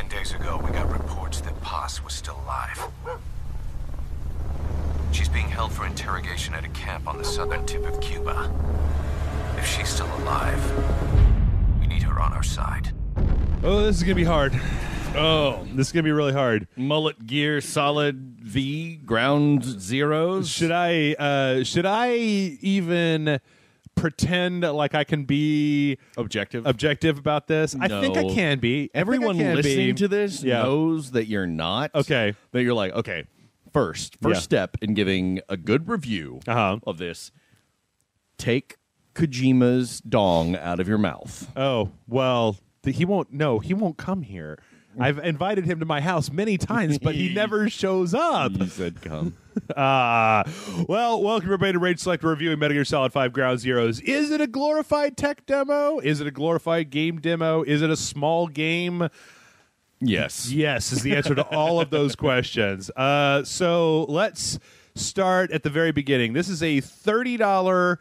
days ago, we got reports that Paz was still alive. She's being held for interrogation at a camp on the southern tip of Cuba. If she's still alive, we need her on our side. Oh, this is going to be hard. Oh, This is going to be really hard. Mullet Gear Solid V Ground Zeroes. Should I even pretend like I can be Objective. about this? I think I No. can be. Everyone listening to this knows that you're not. Okay. That you're like, okay, first step in giving a good review of this, take Kojima's dong out of your mouth. Oh, well, he won't. No, he won't come here. I've invited him to my house many times, but he never shows up. You said come. Well, welcome everybody to Rage Select reviewing Metal Gear Solid 5 Ground Zeroes. Is it a glorified tech demo? Is it a glorified game demo? Is it a small game? Yes. Yes is the answer to all of those questions. So let's start at the very beginning. This is a $30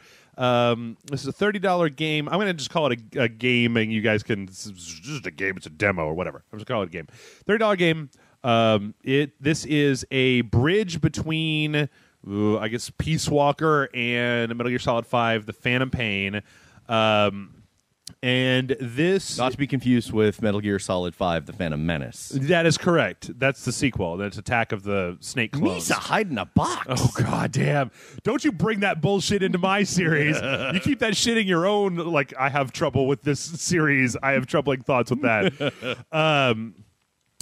game. I'm going to just call it a game, and you guys can. It's just a game. It's a demo or whatever. I'm just calling it a game. $30 game. This is a bridge between, I guess, Peace Walker and Metal Gear Solid 5: The Phantom Pain. And this, Not to be confused with Metal Gear Solid 5: The Phantom Menace. that is correct. That's the sequel. That's Attack of the Snake Clones. Misa hide in a box. Oh, god damn. Don't you bring that bullshit into my series. You keep that shit in your own. Like, I have trouble with this series. I have troubling thoughts with that.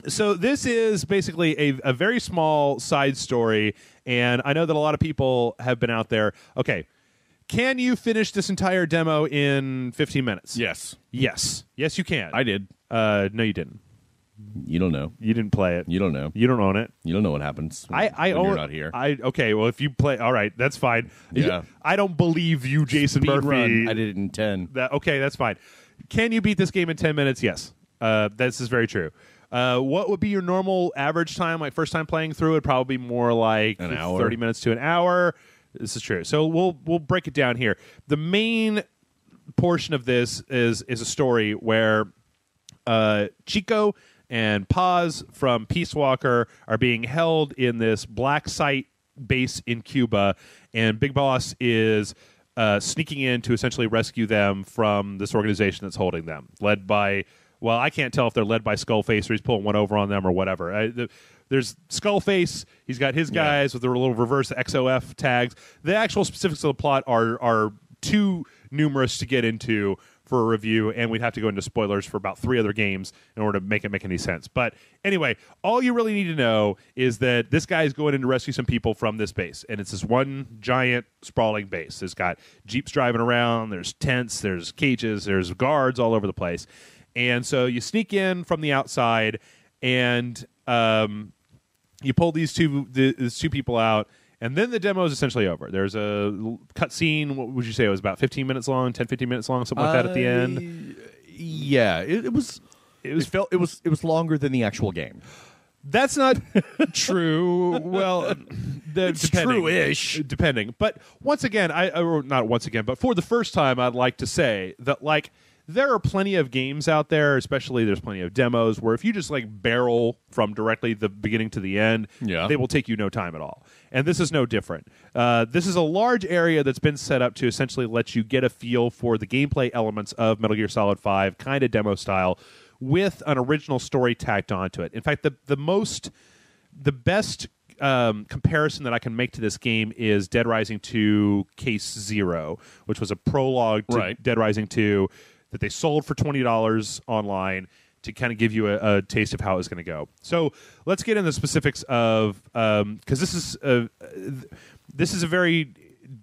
So this is basically a very small side story, and I know that a lot of people have been out there. Okay, can you finish this entire demo in 15 minutes? Yes. Yes, you can. I did. No, you didn't. You don't know. You didn't play it. You don't know. You don't own it. You don't know what happens I when own. you're not here. Okay, well, if you play, all right, that's fine. Yeah. I don't believe you, Jason Speed Murphy. run. I did it in 10. Okay, that's fine. Can you beat this game in 10 minutes? Yes. This is very true. What would be your normal average time? Like first time playing through it, probably more like an hour. 30 minutes to an hour. This is true. So we'll break it down here. The main portion of this is a story where Chico and Paz from Peace Walker are being held in this black site base in Cuba, and Big Boss is sneaking in to essentially rescue them from this organization that's holding them, led by, well, I can't tell if they're led by Skullface or he's pulling one over on them or whatever. There's Skullface. He's got his guys with their little reverse XOF tags. The actual specifics of the plot are too numerous to get into for a review, and we'd have to go into spoilers for about 3 other games in order to make it make any sense. But anyway, all you really need to know is that this guy is going in to rescue some people from this base, and it's this one giant sprawling base. It's got Jeeps driving around, there's tents, there's cages, there's guards all over the place. And so you sneak in from the outside, and you pull these two people out, and then the demo is essentially over. There's a cutscene. What would you say? It was about 15 minutes long, 10, 15 minutes long, something like that at the end. Yeah, it was longer than the actual game. That's not true. Well, It's true-ish. Depending. But once again, not once again, but for the first time, I'd like to say that, like, there are plenty of games out there, especially there's plenty of demos, where if you just like barrel from directly the beginning to the end, they will take you no time at all. And this is no different. This is a large area that's been set up to essentially let you get a feel for the gameplay elements of Metal Gear Solid 5, kind of demo style, with an original story tacked onto it. In fact, the best comparison that I can make to this game is Dead Rising 2 Case Zero, which was a prologue to Dead Rising 2 that they sold for $20 online to kind of give you a taste of how it was going to go. So let's get into the specifics of because this is a very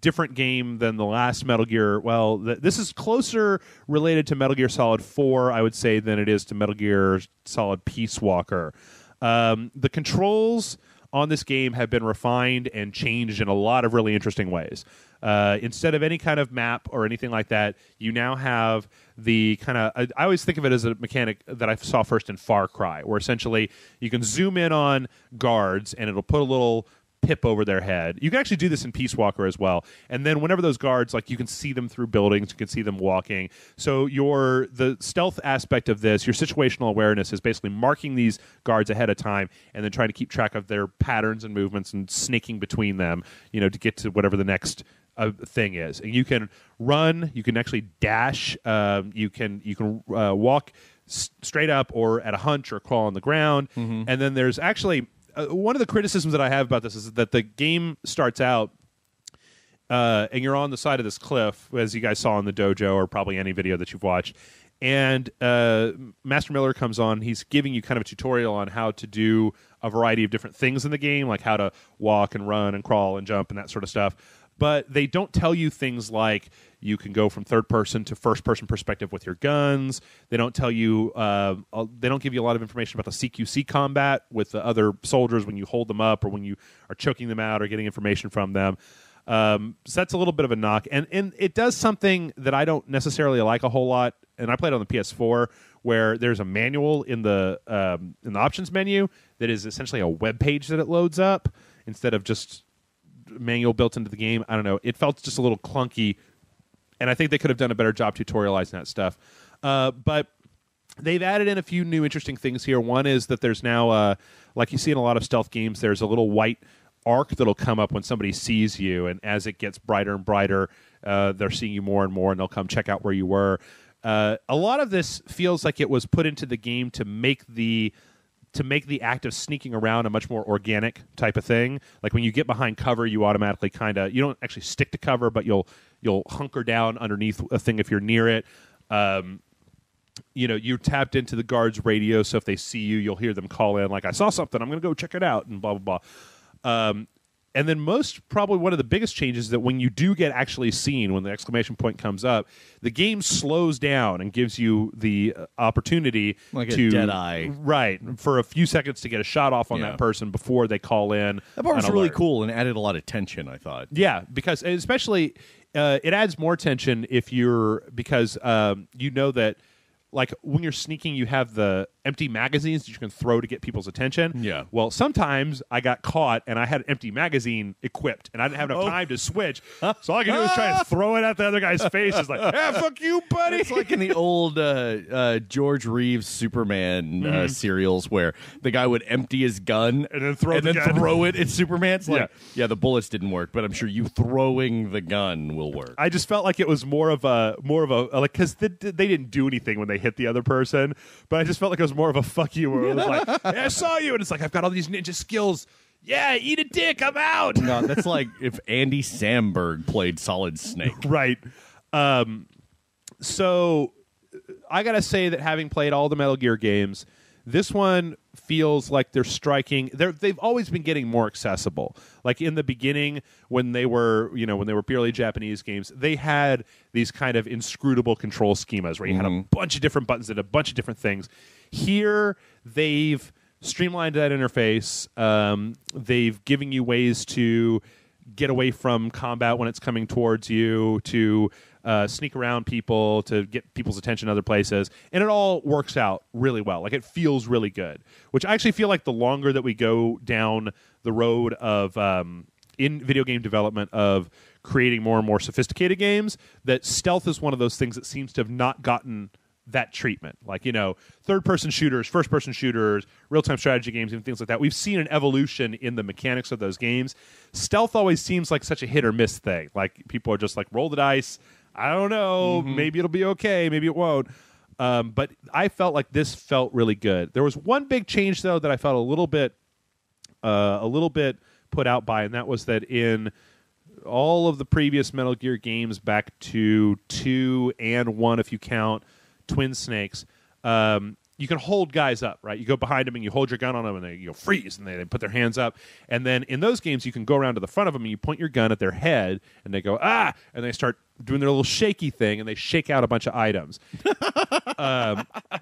different game than the last Metal Gear. Well, this is closer related to Metal Gear Solid 4, I would say, than it is to Metal Gear Solid Peace Walker. The controls on this game have been refined and changed in a lot of really interesting ways. Instead of any kind of map or anything like that, you now have the kind of... I always think of it as a mechanic that I saw first in Far Cry, where essentially you can zoom in on guards and it'll put a little pip over their head. You can actually do this in Peace Walker as well. And then whenever those guards, like, you can see them through buildings, you can see them walking. So the stealth aspect of this, your situational awareness, is basically marking these guards ahead of time and then trying to keep track of their patterns and movements and snaking between them, to get to whatever the next thing is. And you can run, you can actually dash, you can walk straight up or at a hunch or crawl on the ground. And then there's actually one of the criticisms that I have about this is that the game starts out and you're on the side of this cliff, as you guys saw in the dojo or probably any video that you've watched. And Master Miller comes on. He's giving you kind of a tutorial on how to do a variety of different things in the game, like how to walk and run and crawl and jump and that sort of stuff. But they don't tell you things like you can go from third-person to first-person perspective with your guns. They don't tell you. They don't give you a lot of information about the CQC combat with the other soldiers when you hold them up or when you are choking them out or getting information from them. So that's a little bit of a knock, and it does something that I don't necessarily like a whole lot. And I played on the PS4, where there's a manual in the options menu that is essentially a web page that it loads up instead of just manual built into the game. I don't know. It felt just a little clunky, and I think they could have done a better job tutorializing that stuff. But they've added in a few new interesting things here. One is that there's now, like you see in a lot of stealth games, there's a little white arc that'll come up when somebody sees you, and as it gets brighter and brighter, they're seeing you more and more, and they'll come check out where you were. A lot of this feels like it was put into the game to make the act of sneaking around a much more organic type of thing. Like when you get behind cover, you automatically you don't actually stick to cover, but you'll hunker down underneath a thing if you're near it. You're tapped into the guard's radio, so if they see you, you'll hear them call in like, "I saw something, I'm going to go check it out," and blah, blah, blah. And then probably one of the biggest changes is that when you do get actually seen, when the exclamation point comes up, the game slows down and gives you the opportunity like to a dead eye, right, for a few seconds to get a shot off on that person before they call in. That part was really cool and added a lot of tension, I thought. Yeah, because especially it adds more tension because you know that, like, when you're sneaking, you have the empty magazines that you can throw to get people's attention. Yeah. Well, sometimes I got caught, and I had an empty magazine equipped, and I didn't have enough time to switch. So all I could do was try and throw it at the other guy's face. It's like, "Yeah, fuck you, buddy." It's like in the old George Reeves Superman serials where the guy would empty his gun and then throw it at Superman. It's like, yeah, the bullets didn't work, but I'm sure you throwing the gun will work. I just felt like it was more of a like, because they didn't do anything when they hit the other person, but I just felt like it was more of a fuck you, where it was like, "Hey, I saw you," and it's like, "I've got all these ninja skills. Yeah, eat a dick. I'm out." No, that's like if Andy Samberg played Solid Snake. Right. So I gotta say that having played all the Metal Gear games, this one feels like they're striking. They've always been getting more accessible. Like in the beginning, when they were purely Japanese games, they had these kind of inscrutable control schemas where you had a bunch of different buttons and a bunch of different things. Here, they've streamlined that interface. They've given you ways to get away from combat when it's coming towards you, to sneak around people, to get people's attention other places, and it all works out really well. Like, it feels really good, which I actually feel like the longer that we go down the road of in video game development of creating more and more sophisticated games, that stealth is one of those things that seems to have not gotten that treatment. Like, third-person shooters, first-person shooters, real-time strategy games, and things like that. We've seen an evolution in the mechanics of those games. Stealth always seems like such a hit-or-miss thing. Like, people are just like, roll the dice. I don't know. Maybe it'll be okay. Maybe it won't. But I felt like this felt really good. There was one big change, though, that I felt a little bit put out by, and that was that in all of the previous Metal Gear games back to 2 and 1, if you count Twin Snakes, you can hold guys up, right? You go behind them and you hold your gun on them, and they freeze, and they put their hands up. And then in those games, you can go around to the front of them and you point your gun at their head, and they go, "Ah!" and they start doing their little shaky thing, and they shake out a bunch of items.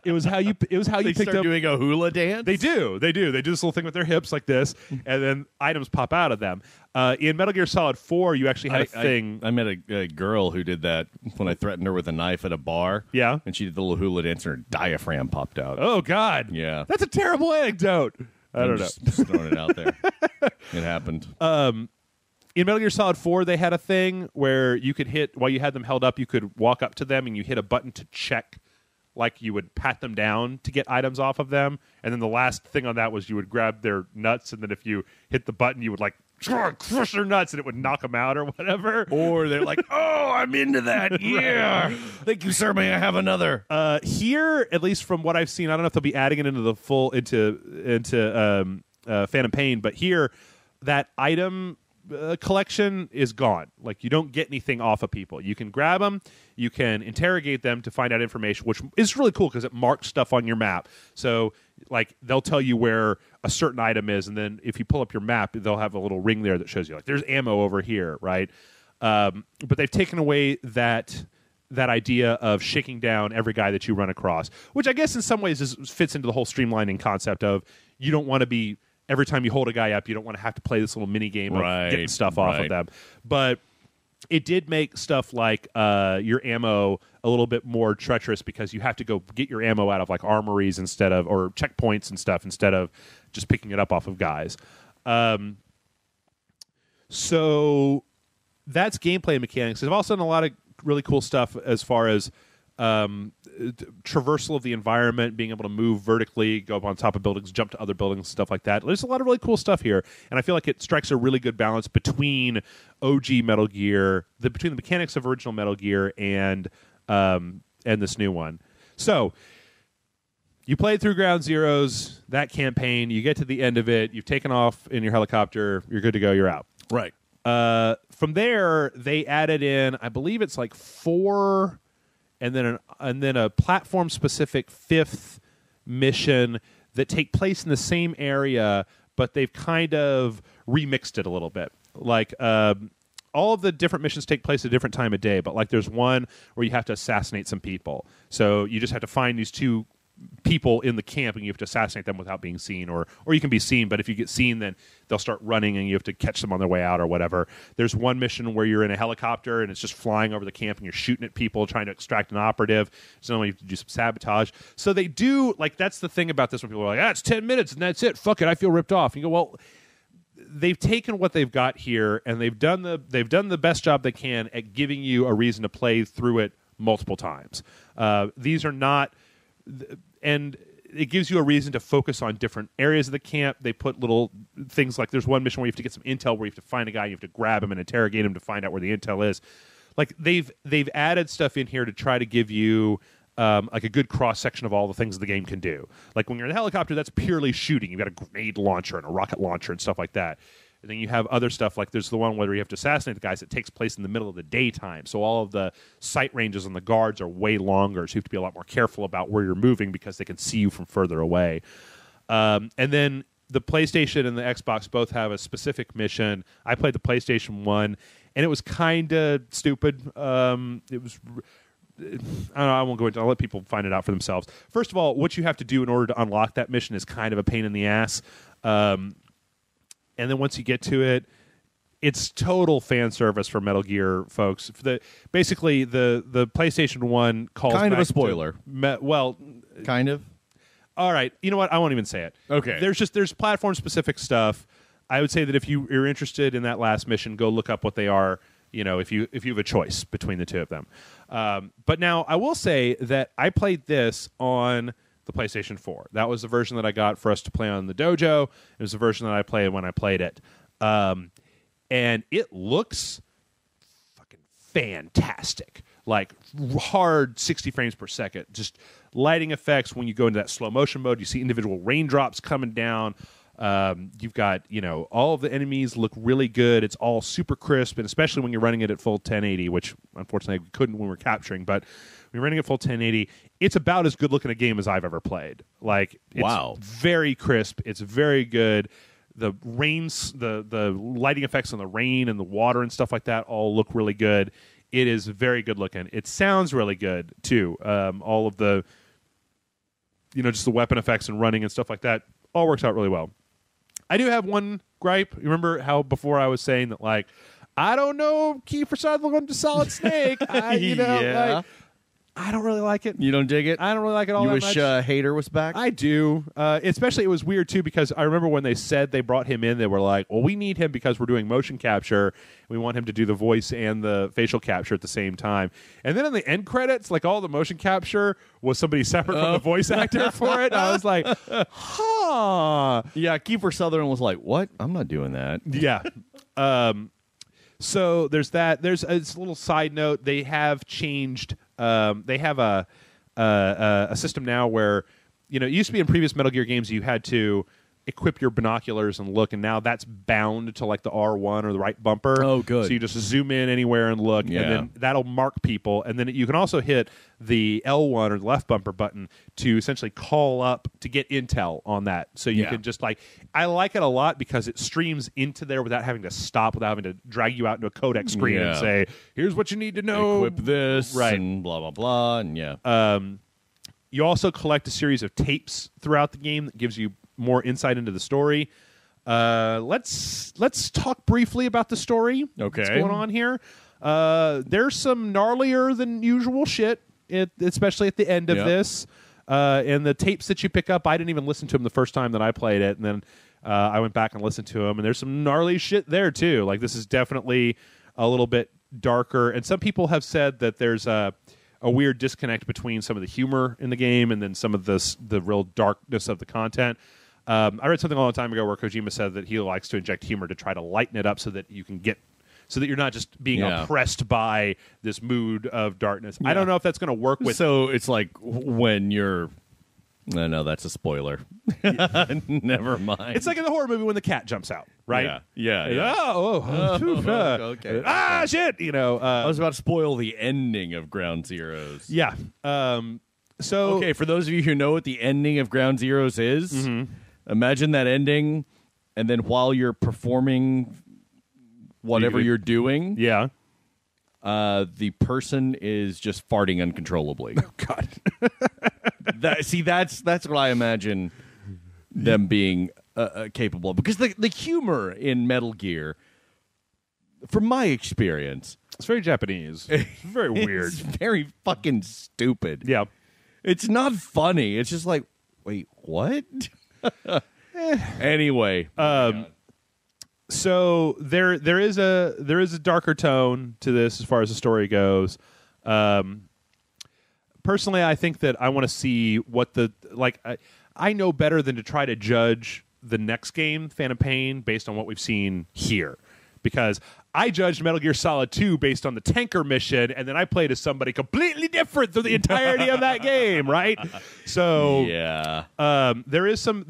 It was how you They picked start up doing a hula dance. They do this little thing with their hips like this, and then items pop out of them. In Metal Gear Solid 4, you actually had a thing. I met a girl who did that when I threatened her with a knife at a bar. Yeah, and she did the little hula dance, and her diaphragm popped out. Oh God, yeah, that's a terrible anecdote. I don't know. Just throwing it out there. It happened. In Metal Gear Solid 4, they had a thing where you could hit, while you had them held up, you could walk up to them and you hit a button to check, like you would pat them down to get items off of them. And then the last thing on that was you would grab their nuts, and then if you hit the button, you would like crush their nuts and it would knock them out or whatever. Or they're like, oh, I'm into that. Yeah. Right. Thank you, sir. May I have another? Here, at least from what I've seen, I don't know if they'll be adding it into the full, into Phantom Pain, but here, that item collection is gone. Like, you don't get anything off of people. You can grab them, you can interrogate them to find out information, which is really cool because it marks stuff on your map. So, like, they'll tell you where a certain item is, and then if you pull up your map, they'll have a little ring there that shows you, like, there's ammo over here, right? But they've taken away that idea of shaking down every guy that you run across, which I guess in some ways fits into the whole streamlining concept of you don't want to be, every time you hold a guy up, you don't want to have to play this little mini game of getting stuff off of them. But it did make stuff like your ammo a little bit more treacherous because you have to go get your ammo out of like armories instead of, or checkpoints and stuff, instead of just picking it up off of guys. So that's gameplay mechanics. They've also done a lot of really cool stuff as far as traversal of the environment, being able to move vertically, go up on top of buildings, jump to other buildings, stuff like that. There's a lot of really cool stuff here, and I feel like it strikes a really good balance between OG Metal Gear, between the mechanics of original Metal Gear and this new one. So you played through Ground Zeroes, that campaign, you get to the end of it, you've taken off in your helicopter, you're good to go, you're out. Right. From there, they added in, I believe it's like 4, and then a platform-specific 5th mission that take place in the same area, but they've kind of remixed it a little bit. Like, all of the different missions take place at a different time of day, but like there's one where you have to assassinate some people. So you just have to find these 2 people in the camp, and you have to assassinate them without being seen, or you can be seen, but if you get seen, then they'll start running and you have to catch them on their way out or whatever. There's one mission where you're in a helicopter and it's just flying over the camp and you're shooting at people trying to extract an operative, so then you have to do some sabotage. So they do, like, that's the thing about this when people are like, it's 10 minutes and that's it, fuck it, I feel ripped off. And you go, well, they've taken what they've got here and they've done the best job they can at giving you a reason to play through it multiple times. These are not, and it gives you a reason to focus on different areas of the camp. They put little things like, there's one mission where you have to get some intel, where you have to find a guy, you have to grab him and interrogate him to find out where the intel is. Like, they've added stuff in here to try to give you like a good cross section of all the things the game can do. Like, when you're in a helicopter, that's purely shooting. You've got a grenade launcher and a rocket launcher and stuff like that. And then you have other stuff, like there's the one where you have to assassinate the guys that takes place in the middle of the daytime. So all of the sight ranges on the guards are way longer. So you have to be a lot more careful about where you're moving because they can see you from further away. And then the PlayStation and the Xbox both have a specific mission. I played the PlayStation 1, and it was kind of stupid. It was... I don't know, I won't go into it. I'll let people find it out for themselves. First of all, what you have to do in order to unlock that mission is kind of a pain in the ass. And then once you get to it, it's total fan service for Metal Gear folks. Basically, the PlayStation 1 calls kind back of a spoiler. Kind of. All right, you know what? I won't even say it. Okay. There's platform specific stuff. I would say that if you're interested in that last mission, go look up what they are. You know, if you have a choice between the 2 of them. But now I will say that I played this on the PlayStation 4. That was the version that I got for us to play on the dojo. It was the version that I played when I played it. And it looks fucking fantastic. Like, hard 60 frames per second. Just lighting effects when you go into that slow motion mode. You see individual raindrops coming down. You've got, all of the enemies look really good. It's all super crisp, and especially when you're running it at full 1080, which unfortunately we couldn't when we were capturing, but when you're running at full 1080, it's about as good looking a game as I've ever played. Like, it's very crisp. It's very good. The rains, the lighting effects on the rain and the water and stuff like that all look really good. It is very good looking. It sounds really good too. All of the, just the weapon effects and running and stuff like that all works out really well. I do have one gripe. You remember how before I was saying that, like, I don't know Kiefer Sutherland to Solid Snake. I don't really like it. You don't dig it? I don't really like it all you that wish much. Hader was back? I do. Especially, it was weird, too, because I remember when they said they brought him in, they were like, well, we need him because we're doing motion capture. We want him to do the voice and the facial capture at the same time. And then in the end credits, like, all the motion capture was somebody separate from the voice actor for it. And I was like, huh. Yeah, Kiefer Sutherland was like, what? I'm not doing that. Yeah. So there's that. There's a little side note. They have changed. They have a system now where, it used to be in previous Metal Gear games you had to equip your binoculars and look, and now that's bound to like the R1 or the right bumper. Oh, good. So you just zoom in anywhere and look, and then that'll mark people. And then you can also hit the L1 or the left bumper button to essentially call up to get intel on that. So you can just I like it a lot because it streams into there without having to stop, without having to drag you out into a codec screen and say, here's what you need to know. Equip this, right? And blah, blah, blah, and You also collect a series of tapes throughout the game that gives you more insight into the story. Let's talk briefly about the story. Okay. What's going on here? There's some gnarlier than usual shit, especially at the end of this. And the tapes that you pick up, I didn't even listen to them the first time that I played it, and then I went back and listened to them, and there's some gnarly shit there too. Like, this is definitely a little bit darker, and some people have said that there's a weird disconnect between some of the humor in the game and then some of the real darkness of the content. I read something a long time ago where Kojima said that he likes to inject humor to try to lighten it up so that you're not just being oppressed by this mood of darkness. I don't know if that's going to work with. So it's like when you're. No, that's a spoiler. Never mind. It's like in the horror movie when the cat jumps out, right? Yeah. Okay. Shit. I was about to spoil the ending of Ground Zeroes. Yeah. So okay, for those of you who know what the ending of Ground Zeroes is, imagine that ending, and then while you're performing whatever you're doing, the person is just farting uncontrollably. Oh, God. That's what I imagine them being capable of. Because the humor in Metal Gear, from my experience, it's very Japanese. It's very weird. It's very fucking stupid. Yeah. It's not funny. It's just like, wait, what? Anyway. So there is a darker tone to this as far as the story goes. Personally, I think that I want to see what I know better than to try to judge the next game, Phantom Pain, based on what we've seen here. Because I judged Metal Gear Solid 2 based on the tanker mission, and then I played as somebody completely different through the entirety of that game, right? So there are some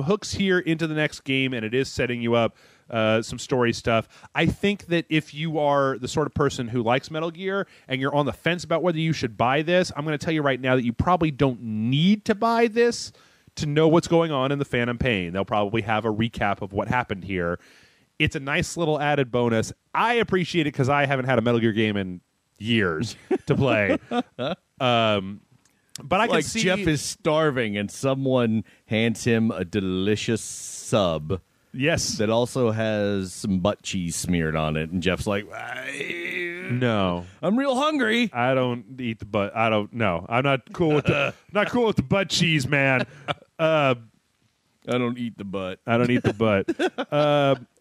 hooks here into the next game, and it is setting you up some story stuff. I think that if you are the sort of person who likes Metal Gear and you're on the fence about whether you should buy this, I'm going to tell you right now that you probably don't need to buy this to know what's going on in the Phantom Pain. They'll probably have a recap of what happened here. It's a nice little added bonus. I appreciate it because I haven't had a Metal Gear game in years to play. But I can see Jeff is starving and someone hands him a delicious sub. Yes. That also has some butt cheese smeared on it. And Jeff's like, no. I'm real hungry. I don't eat the butt. I don't know. I'm not cool with the butt cheese, man. I don't eat the butt. I don't eat the butt.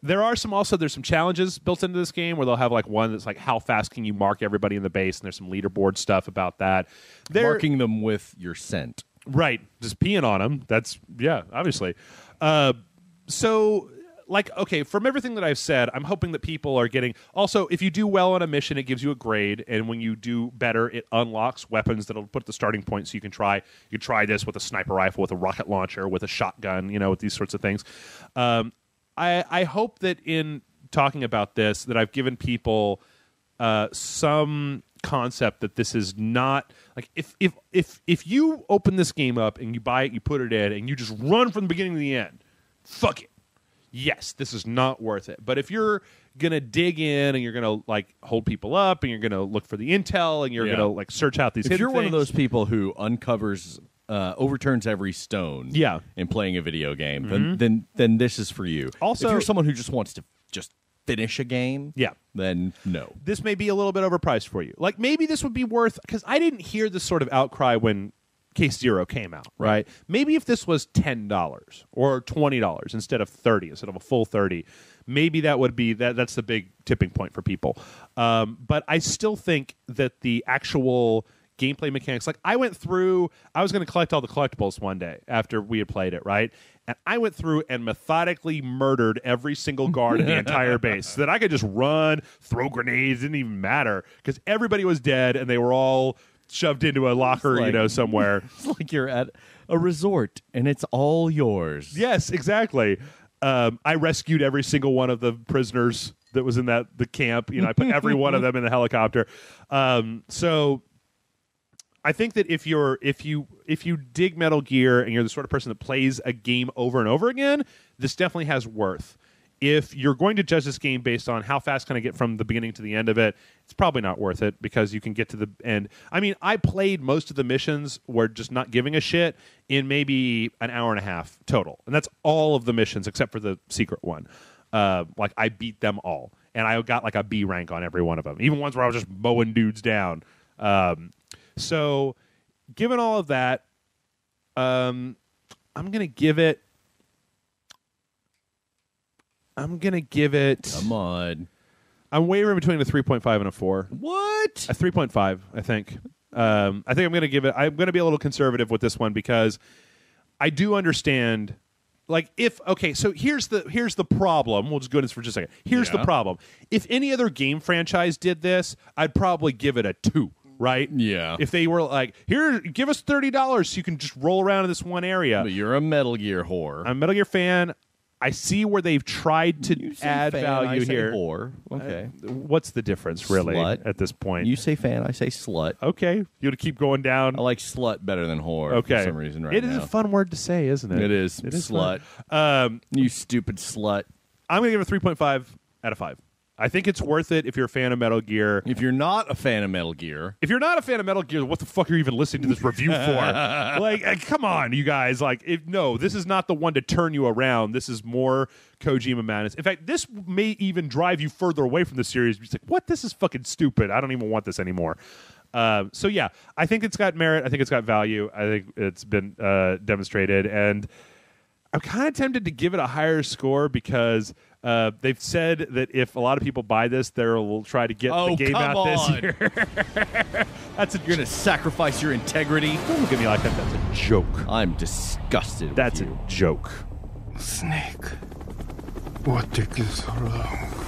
There's some challenges built into this game where they'll have like one that's like how fast can you mark everybody in the base, and there's some leaderboard stuff about that. Marking them with your scent. Right. Just peeing on them. That's, obviously. So, okay, from everything that I've said, I'm hoping that people are getting... Also, if you do well on a mission, it gives you a grade, and when you do better, it unlocks weapons that'll put the starting point so you can try this with a sniper rifle, with a rocket launcher, with a shotgun, with these sorts of things. I hope that in talking about this, that I've given people some concept that this is not... Like, if you open this game up and you buy it, you put it in, and you just run from the beginning to the end... Fuck it. Yes, this is not worth it. But if you're going to dig in and you're going to hold people up and you're going to look for the intel and you're going to search out these hidden things. If you're one of those people who overturns every stone in playing a video game, then this is for you. Also, if you're someone who just wants to finish a game, then no. This may be a little bit overpriced for you. Like, maybe this would be worth, because I didn't hear this sort of outcry when Case Zero came out, right? Maybe if this was $10 or $20 instead of $30, instead of a full $30, maybe that would be that's the big tipping point for people. But I still think that the actual gameplay mechanics, like I was going to collect all the collectibles one day after we had played it, right? And I went through and methodically murdered every single guard in the entire base so that I could just run, throw grenades, didn't even matter because everybody was dead and they were all shoved into a locker, somewhere. It's like you're at a resort and it's all yours. Yes, exactly. I rescued every single one of the prisoners that was in the camp. I put every one of them in the helicopter. So I think that if you dig Metal Gear and you're the sort of person that plays a game over and over again, this definitely has worth. If you're going to judge this game based on how fast can I get from the beginning to the end of it, it's probably not worth it because you can get to the end. I mean, I played most of the missions where just not giving a shit in maybe an hour and a half total. And that's all of the missions except for the secret one. Like, I beat them all. And I got like a B rank on every one of them. Even ones where I was just mowing dudes down. So, given all of that, I'm going to give it... Come on. I'm wavering between a 3.5 and a 4. What? A 3.5, I think. I think I'm going to give it... I'm going to be a little conservative with this one because I do understand... Like, so here's the problem. We'll just go into this for just a second. Here's the problem. If any other game franchise did this, I'd probably give it a 2. Right? Yeah. If they were like, here, give us $30 so you can just roll around in this one area. But you're a Metal Gear whore. I'm a Metal Gear fan. I see where they've tried to add value here. Whore. Okay. What's the difference, really, at this point? You say fan, I say slut. Okay. You want to keep going down? I like slut better than whore for some reason now. It is a fun word to say, isn't it? It is. It is slut. You stupid slut. I'm going to give it a 3.5 out of 5. I think it's worth it if you're a fan of Metal Gear. If you're not a fan of Metal Gear. If you're not a fan of Metal Gear, what the fuck are you even listening to this review for? Come on, you guys. No, this is not the one to turn you around. This is more Kojima madness. In fact, this may even drive you further away from the series. It's like, what? This is fucking stupid. I don't even want this anymore. So, yeah, I think it's got merit. I think it's got value. I think it's been demonstrated. And I'm kind of tempted to give it a higher score because... they've said that if a lot of people buy this, they'll try to get the game out this year. You're going to sacrifice your integrity? Don't look at me like that. That's a joke. I'm disgusted That's with you. a joke. Snake, what took you so long?